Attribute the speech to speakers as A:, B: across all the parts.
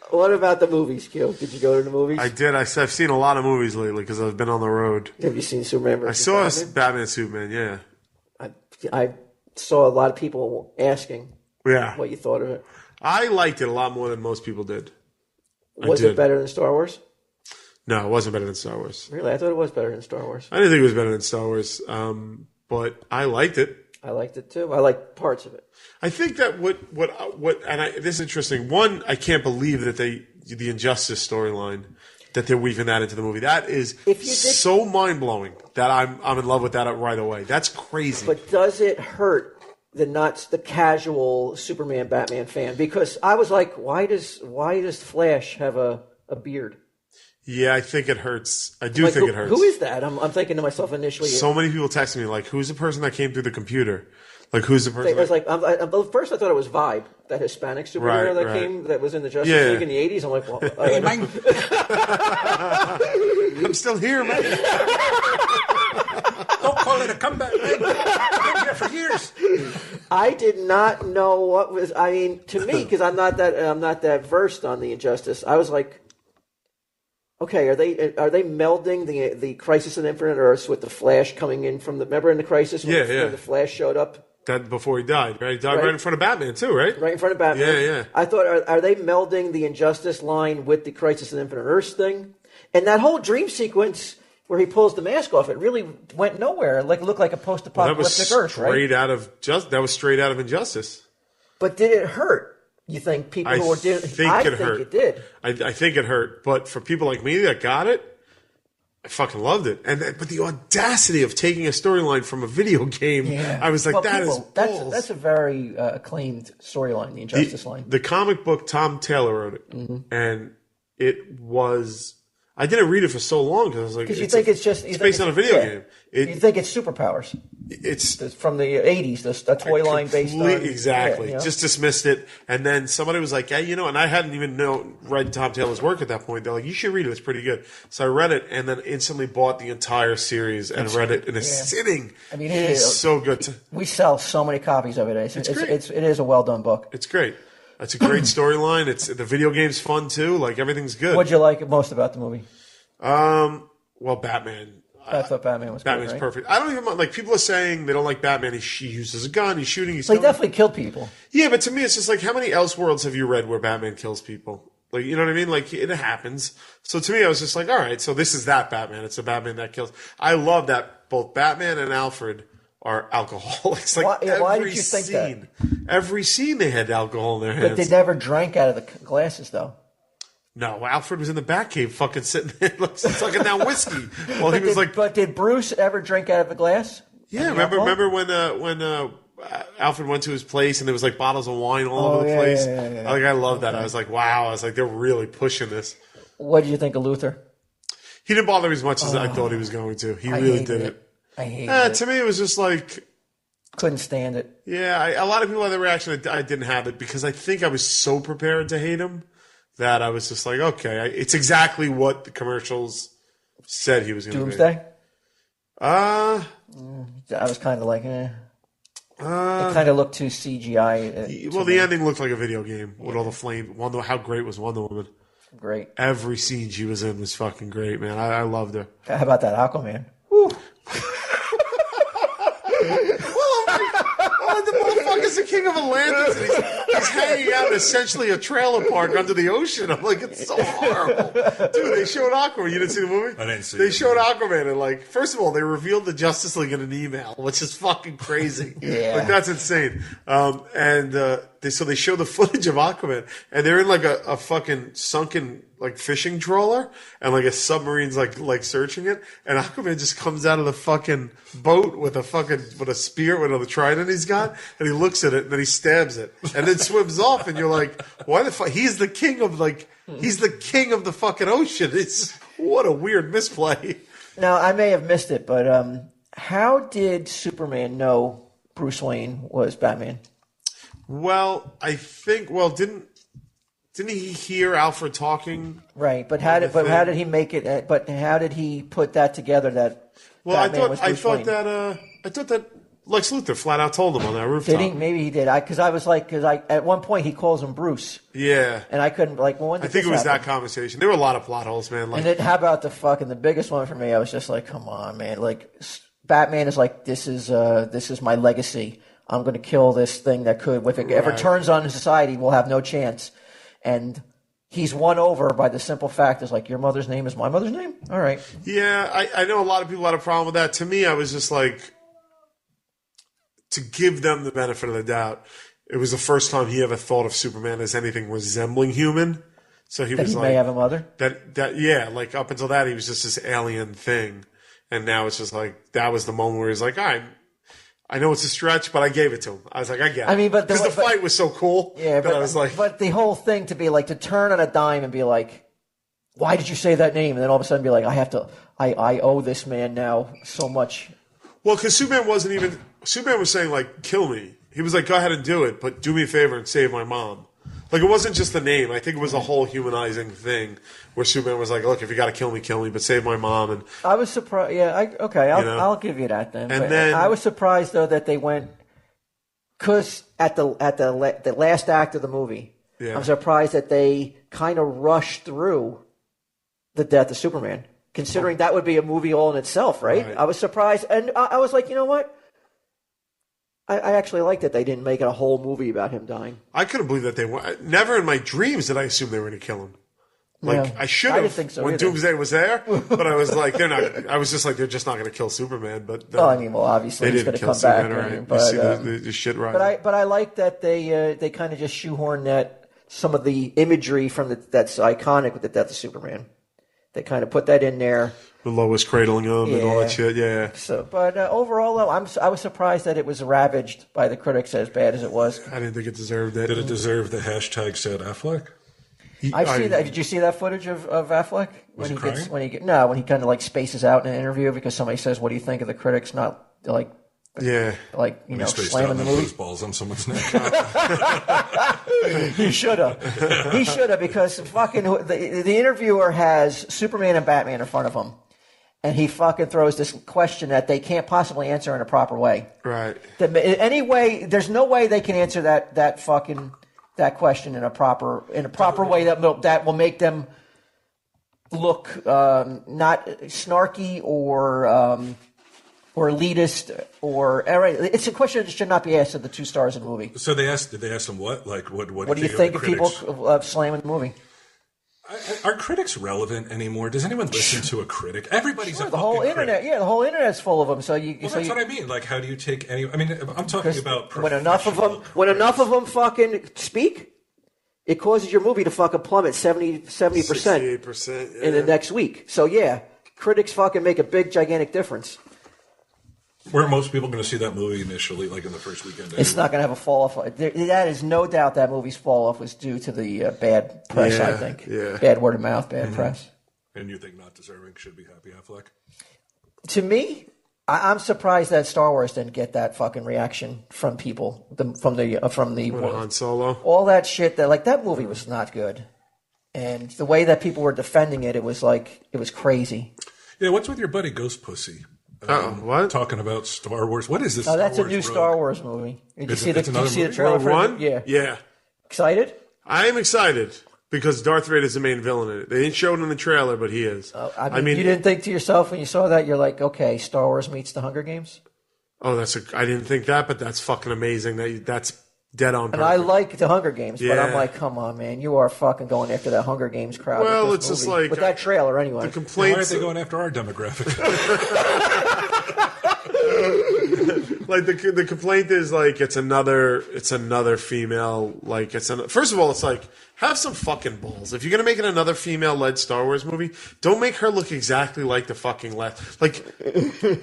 A: What about the movies, Q? Did you go to the movies?
B: I did. I've seen a lot of movies lately because I've been on the road.
A: Have you seen Superman?
B: I saw Batman Superman, yeah.
A: I saw a lot of people asking what you thought of it.
B: I liked it a lot more than most people did.
A: Was it better than Star Wars?
B: No, it wasn't better than Star Wars.
A: Really? I thought it was better than Star Wars.
B: I didn't think it was better than Star Wars, but I liked it.
A: I liked it too. I liked parts of it.
B: I think that this is interesting. One, I can't believe that the Injustice storyline, that they're weaving that into the movie. That is so mind-blowing that I'm in love with that right away. That's crazy.
A: But does it hurt the casual Superman Batman fan? Because I was like, why does Flash have a beard?
B: Yeah, I think it hurts. I do think it hurts.
A: Who is that? I'm thinking to myself initially.
B: So many people texting me like, "Who's the person that came through the computer?" Like, who's the person?
A: I was like, first I thought it was Vibe, that Hispanic superhero that was in the Justice League in the '80s. I'm like, well,
B: hey, man. I'm still here, man.
C: Don't call it a comeback, man. I've been here for years.
A: I did not know what was. I mean, to me, because I'm not that versed on the Injustice. I was like, okay, are they melding the Crisis on Infinite Earths with the Flash coming in from the? Remember in the Crisis when the Flash showed up?
B: That before he died, right? He died right in front of Batman too, right?
A: Right in front of Batman.
B: Yeah.
A: I thought, are they melding the Injustice line with the Crisis on Infinite Earths thing? And that whole dream sequence where he pulls the mask off, it really went nowhere. Like it looked like a post-apocalyptic Earth, right?
B: That was straight out of Injustice.
A: But did it hurt? You think people who were doing? I think it did.
B: I think it hurt, but for people like me that got it, I fucking loved it. But the audacity of taking a storyline from a video game, I was like, that's
A: a very acclaimed storyline, the Injustice line.
B: The comic book, Tom Taylor wrote it, and it was. I didn't read it for so long because I was like,
A: because you think it's
B: based on a video game.
A: You think it's superpowers.
B: It's
A: from the 80s, the toy line based on.
B: Exactly. Just dismissed it. And then somebody was like, and I hadn't even read Tom Taylor's work at that point. They're like, you should read it. It's pretty good. So I read it and then instantly bought the entire series and read it in a sitting.
A: I mean, it is
B: so good. We
A: sell so many copies of it. It is a well done book.
B: It's great. It's a great storyline. The video game's fun too. Like everything's good.
A: What'd you like most about the movie?
B: Well, Batman.
A: I thought Batman was
B: Batman's
A: good, right?
B: perfect. I don't even mind. Like people are saying they don't like Batman. He uses a gun. He's shooting.
A: He definitely killed people.
B: Yeah, but to me, it's just like how many Elseworlds have you read where Batman kills people? Like you know what I mean? Like it happens. So to me, I was just like, all right. So this is that Batman. It's a Batman that kills. I love that both Batman and Alfred are alcoholics. Like
A: why did you think that?
B: Every scene they had alcohol in their hands.
A: But they never drank out of the glasses, though.
B: No, Alfred was in the Batcave fucking sitting there like, sucking down whiskey. While he was like...
A: But did Bruce ever drink out of the glass?
B: Yeah, remember when Alfred went to his place and there was like bottles of wine all over the place? Yeah. I love that. I was like, wow. I was like, they're really pushing this.
A: What did you think of Luther?
B: He didn't bother me as much as I thought he was going to. He really did it.
A: I hated it.
B: To me, it was just like...
A: Couldn't stand it.
B: Yeah, a lot of people had the reaction. I didn't have it because I think I was so prepared to hate him that I was just like, okay, it's exactly what the commercials said he was going to be.
A: Doomsday?
B: I
A: was kind of like, It kind of looked too CGI.
B: The ending looked like a video game with all the flame. How great was Wonder Woman?
A: Great.
B: Every scene she was in was fucking great, man. I loved her.
A: How about that Aquaman? Woo.
B: The motherfucker's the king of Atlantis. And he's hanging out in essentially a trailer park under the ocean. I'm like, it's so horrible. Dude, they showed Aquaman. You didn't see the movie?
C: I didn't see it.
B: They showed Aquaman and first of all, they revealed the Justice League in an email, which is fucking crazy.
A: Yeah.
B: That's insane. So they show the footage of Aquaman and they're in a fucking sunken fishing trawler and a submarine's like searching it and Aquaman just comes out of the fucking boat with a spear with a trident he's got and he looks at it and then he stabs it and then swims off and you're like, why the fuck? He's the king of the fucking ocean. What a weird misplay. Now
A: I may have missed it, but how did Superman know Bruce Wayne was Batman?
B: Well, I think Didn't he hear Alfred talking?
A: Right, but how did he make it? But how did he put that together? I thought that
B: Lex Luthor flat out told him on that rooftop.
A: Did he? Maybe he did. Because at one point he calls him Bruce.
B: Yeah.
A: And I couldn't, like, well, when did
B: I think
A: this
B: it was
A: happen?
B: that conversation. There were a lot of plot holes, man. Like,
A: And then how about the biggest one for me? I was just like, come on, man. Like, Batman is like, this is my legacy. I'm going to kill this thing that could, if it ever turns on society, we'll have no chance. And he's won over by the simple fact is like, your mother's name is my mother's name? All right.
B: yeah, I know a lot of people had a problem with that. To me, I was just like, to give them the benefit of the doubt, it was the first time he ever thought of Superman as anything resembling human. So he was
A: He
B: like,
A: may have a mother?
B: yeah, like up until that, he was just this alien thing. And now it's just like, that was the moment where he's like, all right, I know it's a stretch, but I gave it to him. I was like, I get it.
A: I mean, but
B: because the fight was so cool.
A: Yeah,
B: that I was like,
A: but the whole thing to be like, to turn on a dime and be like, why did you say that name? And then all of a sudden be like, I owe this man now so much.
B: well, because Superman was saying like, kill me. He was like, go ahead and do it, but do me a favor and save my mom. Like, it wasn't just the name. I think it was a whole humanizing thing where Superman was like, look, if you got to kill me, but save my mom. And
A: I was surprised. Yeah, I'll give you that then.
B: And
A: but
B: then
A: I was surprised though that they went, because at the last act of the movie,
B: Yeah.
A: I'm surprised that they kind of rushed through the death of Superman, considering that would be a movie all in itself, right? I was surprised, and I was like, you know what? I actually like that they didn't make it a whole movie about him dying.
B: I couldn't believe that they were. Never in my dreams did I assume they were going to kill him. Like,
A: Yeah.
B: I should
A: I
B: have
A: didn't think so
B: when
A: either.
B: Doomsday was there, but I was like, they're not. I was just like, they're just not going to kill Superman. But
A: Well, I mean, obviously
B: they
A: he's going
B: didn't
A: to
B: kill
A: come back,
B: Superman, right?
A: but
B: You see the shit right.
A: But I like that they kind of just shoehorn that some of the imagery from that's iconic with the death of Superman. They kind of put that in there.
B: The Lois cradling him and all that shit. Yeah.
A: So, but overall, though, I was surprised that it was ravaged by the critics as bad as it was.
B: I didn't think it deserved it.
C: Did it deserve the hashtag said Affleck?
A: I've seen that. Did you see that footage of Affleck
C: Was he crying?
A: when he kind of like spaces out in an interview because somebody says, "What do you think of the critics?" Not like.
B: Yeah.
A: Like, you know,
C: Spaced
A: slamming
C: out
A: the
C: and
A: movie.
C: threw his balls on someone's neck.
A: He should have. He should have, because fucking the interviewer has Superman and Batman in front of him, and he fucking throws this question that they can't possibly answer in a proper way.
B: Right.
A: There's no way they can answer that question in a proper way that will make them look not snarky or elitist, or it's a question that should not be asked of the 2 stars in the movie.
C: So did they ask him what? Like, what
A: do you think of people slamming the movie?
C: Are critics relevant anymore? Does anyone listen to a critic? Everybody's a
A: The whole
C: fucking
A: internet,
C: critic.
A: the whole internet's full of them. So
C: That's what I mean. Like, how do you take any? I mean, I'm talking about
A: when enough of them fucking speak, it causes your movie to fucking plummet 70%,
B: 68%,
A: in the next week. So yeah, critics fucking make a big gigantic difference.
C: Were most people going to see that movie initially, like in the first weekend?
A: It's not going to have a fall off. That is no doubt that movie's fall off was due to the bad press. I think.
B: Yeah.
A: Bad word of mouth, bad press.
C: And you think not deserving should be Happy Affleck?
A: To me, I'm surprised that Star Wars didn't get that fucking reaction from people from the
B: Han Solo.
A: all that shit. That movie was not good, and the way that people were defending it, it was crazy.
C: Yeah, what's with your buddy Ghost Pussy?
B: What?
C: Talking about Star Wars. What is this?
A: Oh, that's
C: Star
A: a new
C: Wars
A: Star Wars movie. Did you see
C: it's another
A: the
C: movie?
A: trailer
B: Rogue
A: for
B: One?
A: it? Yeah.
B: Yeah.
A: Excited?
B: I am excited because Darth Vader is the main villain in it. They didn't show it in the trailer, but he is.
A: I mean, you didn't think to yourself when you saw that, you're like, okay, Star Wars meets the Hunger Games?
B: I didn't think that, but that's fucking amazing. That's dead on
A: And I
B: purpose.
A: like the Hunger Games, but I'm
B: Yeah.
A: like, come on, man, you are fucking going after that Hunger Games crowd.
B: Well,
A: with
B: it's
A: this
B: just
A: movie.
B: like
A: with that trailer anyway.
B: The
C: Why aren't
B: complaints,
C: they going after our demographic?
B: like the complaint is like it's another female. Like first of all, it's like have some fucking balls. If you're gonna make it another female-led Star Wars movie, don't make her look exactly like the fucking left. Like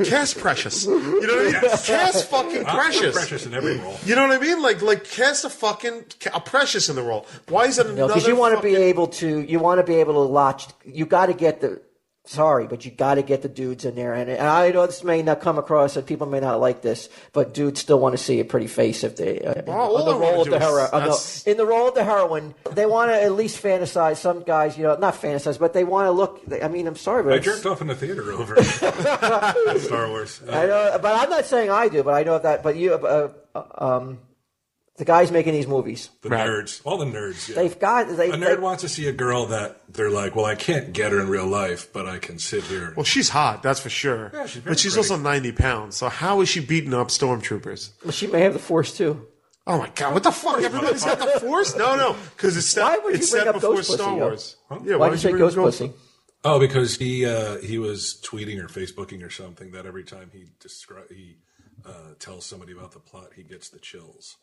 B: cast Precious. You know what I mean? Cast fucking Precious.
C: Precious in every role.
B: You know what I mean? Like cast a Precious in the role. Why is it another?
A: Because you want to be able to watch. You got to get the Sorry, but you got to get the dudes in there, and I know this may not come across, and people may not like this, but dudes still want to see a pretty face if they in the role of the heroine. In the role of the heroine, they want to at least fantasize. Some guys, not fantasize, but they want to look. I mean, I'm sorry, but
C: I jerked off in the theater over Star Wars.
A: I know, but I'm not saying I do, but I know that. But you, the guys making these movies,
C: the nerds, all the nerds. Yeah.
A: They've got.
C: A nerd wants to see a girl that they're like, well, I can't get her in real life, but I can sit here.
B: Well, she's hot, that's for sure.
C: Yeah, she's
B: but she's
C: pretty.
B: also 90 pounds. So how is she beating up stormtroopers?
A: Well, she may have the Force too.
B: Oh my God! What the fuck? Everybody's got the Force? No, because it's set.
A: Why would you
B: It's
A: bring
B: set
A: up
B: before
A: Ghost
B: Star
A: Pussy,
B: Wars.
A: Huh?
B: Yeah,
A: Why'd you say
B: bring
A: Ghost
B: up
A: Pussy?
C: Oh, because he was tweeting or Facebooking or something that every time he tells somebody about the plot, he gets the chills.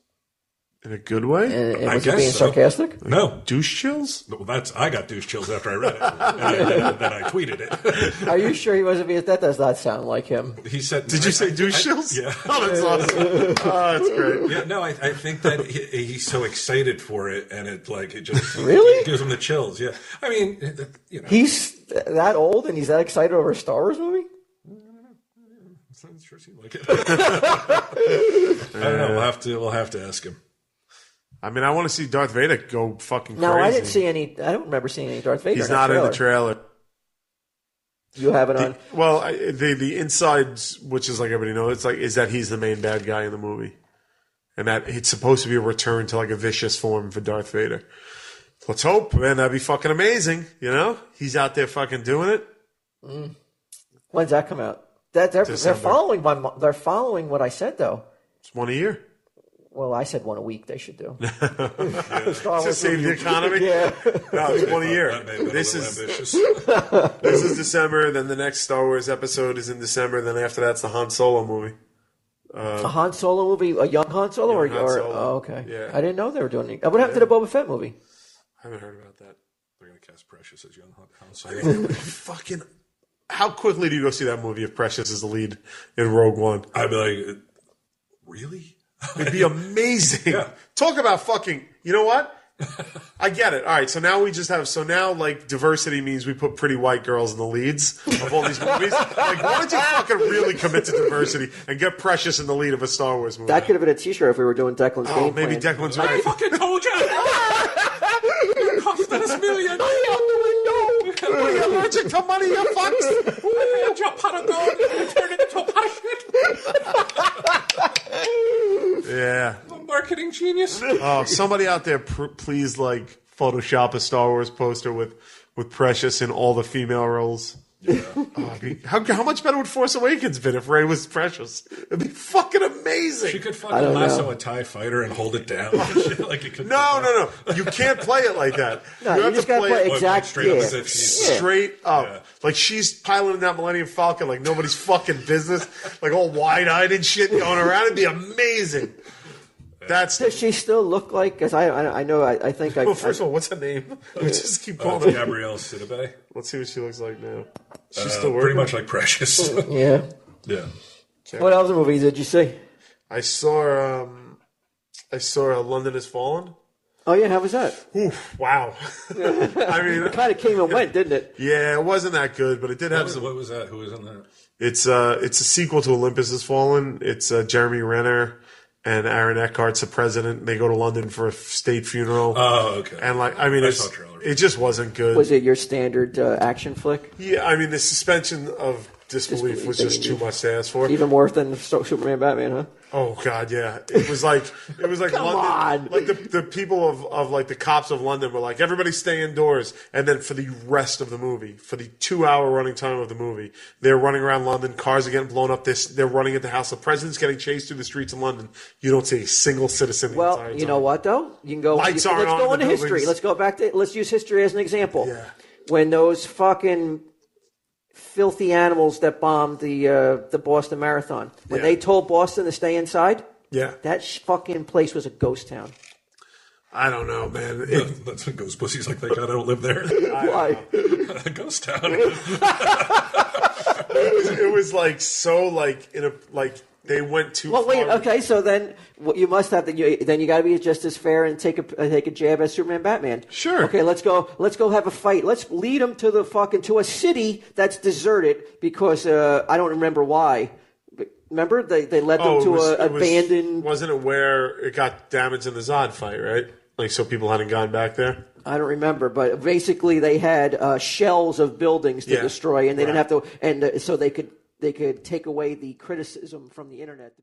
B: In a good way?
A: And
C: I
A: was he
C: guess
A: being
C: so.
A: sarcastic?
C: No.
B: Douche chills?
C: Well, I got douche chills after I read it. And then I tweeted it.
A: Are you sure he wasn't being? That does not sound like him.
C: He said,
B: Did you say douche chills?
C: Yeah.
B: Oh, that's awesome. Oh, that's great.
C: Yeah, no, I think that he's so excited for it, and it just
A: Really?
C: gives him the chills. Yeah, I mean,
A: He's that old and he's that excited over a Star Wars movie?
C: it sure seemed like it. I don't know. We'll have to ask him.
B: I mean, I want to see Darth Vader go fucking crazy.
A: No, I didn't see any. I don't remember seeing any Darth Vader.
B: He's not in the trailer.
A: You have it on.
B: The insides, which is like everybody knows, is that he's the main bad guy in the movie, and that it's supposed to be a return to like a vicious form for Darth Vader. Let's hope, man. That'd be fucking amazing. He's out there fucking doing it.
A: When's that come out? They're
B: December.
A: They're following what I said though.
B: It's one a year.
A: Well, I said one a week. They should do.
B: To save the economy.
A: Yeah.
B: No, it's one a year. This is December. Then the next Star Wars episode is in December. Then after that's the Han Solo movie.
A: A Han Solo movie, a young Han Solo,
B: Young Han Solo.
A: Oh, okay.
B: Yeah.
A: I didn't know they were doing it. What happened to the Boba Fett movie?
B: I haven't heard about that.
C: They're gonna cast Precious as young Han Solo.
B: Fucking. How quickly do you go see that movie if Precious is the lead in Rogue One?
C: I'd be like, really?
B: It'd be amazing.
C: Yeah.
B: Talk about fucking. You know what? I get it. All right, so now we just have. So now, diversity means we put pretty white girls in the leads of all these movies. Why don't you fucking really commit to diversity and get Precious in the lead of a Star Wars movie?
A: That could have been a T-shirt if we were doing Declan's
B: Oh,
A: game
B: maybe
A: plan.
B: Declan's
C: I
B: right.
C: fucking told you. You're costing us millions.
B: Are you allergic to money, you fucks?
C: I had your pot of gold and turned it into a pot of shit.
B: Yeah.
C: I'm a marketing genius.
B: Oh, somebody out there, please Photoshop a Star Wars poster with Precious in all the female roles. Yeah. How much better would Force Awakens been if Rey was Precious? It'd be fucking amazing.
C: She could fucking lasso a TIE fighter and hold it down.
B: No. You can't play it like that.
A: No, you just got to play exact.
C: Straight up as if she's
B: straight up. Yeah. Like she's piloting that Millennium Falcon like nobody's fucking business. Like all wide-eyed and shit going around. It'd be amazing. Does
A: she still look like? Because I know I think I.
B: Well, first of all, what's her name? We just keep calling her
C: Gabrielle Sidibe.
B: Let's see what she looks like now. She's still working.
C: Pretty much like Precious.
A: Yeah.
C: Yeah.
A: What other movies did you see?
B: I saw London Has Fallen.
A: Oh yeah, how was that?
B: Oof, wow. I mean,
A: it kind of came and went, didn't it?
B: Yeah, it wasn't that good, but it did have some.
C: What was that? Who was in that?
B: It's a sequel to Olympus Has Fallen. It's Jeremy Renner and Aaron Eckhart's the president. They go to London for a state funeral.
C: Oh, okay.
B: And it just wasn't good.
A: Was it your standard action flick?
B: Yeah, I mean the suspension of disbelief was just too much to ask for.
A: Even more than Superman Batman, huh?
B: Oh God, yeah. It was like
A: Come
B: London.
A: on.
B: Like the people of like the cops of London were like, everybody stay indoors. And then for the rest of the movie, for the 2-hour running time of the movie, they're running around London. Cars are getting blown up. They're running at the house. The president's getting chased through the streets of London. You don't see a single citizen. The entire time.
A: You know what though? You can go.
B: Lights
A: let's
B: aren't
A: go
B: on
A: into
B: the
A: history.
B: buildings.
A: Let's go back to. Let's use history as an example.
B: Yeah.
A: When those fucking filthy animals that bombed the Boston Marathon, when they told Boston to stay inside, that fucking place was a ghost town.
B: I don't know, man.
C: That's what ghost pussies like that. I don't live there.
A: Why?
C: A ghost town.
B: It was like so like in a like they went too
A: Well,
B: far.
A: wait. Okay, so then you must have then you got to be just as fair and take a jab at Superman, Batman.
B: Sure.
A: Okay, let's go have a fight. Let's lead them to a city that's deserted because I don't remember why. Remember they led them to an abandoned.
B: Wasn't it where it got damaged in the Zod fight, right? Like so people hadn't gone back there.
A: I don't remember, but basically they had shells of buildings to destroy, and they didn't have to, and so they could take away the criticism from the internet.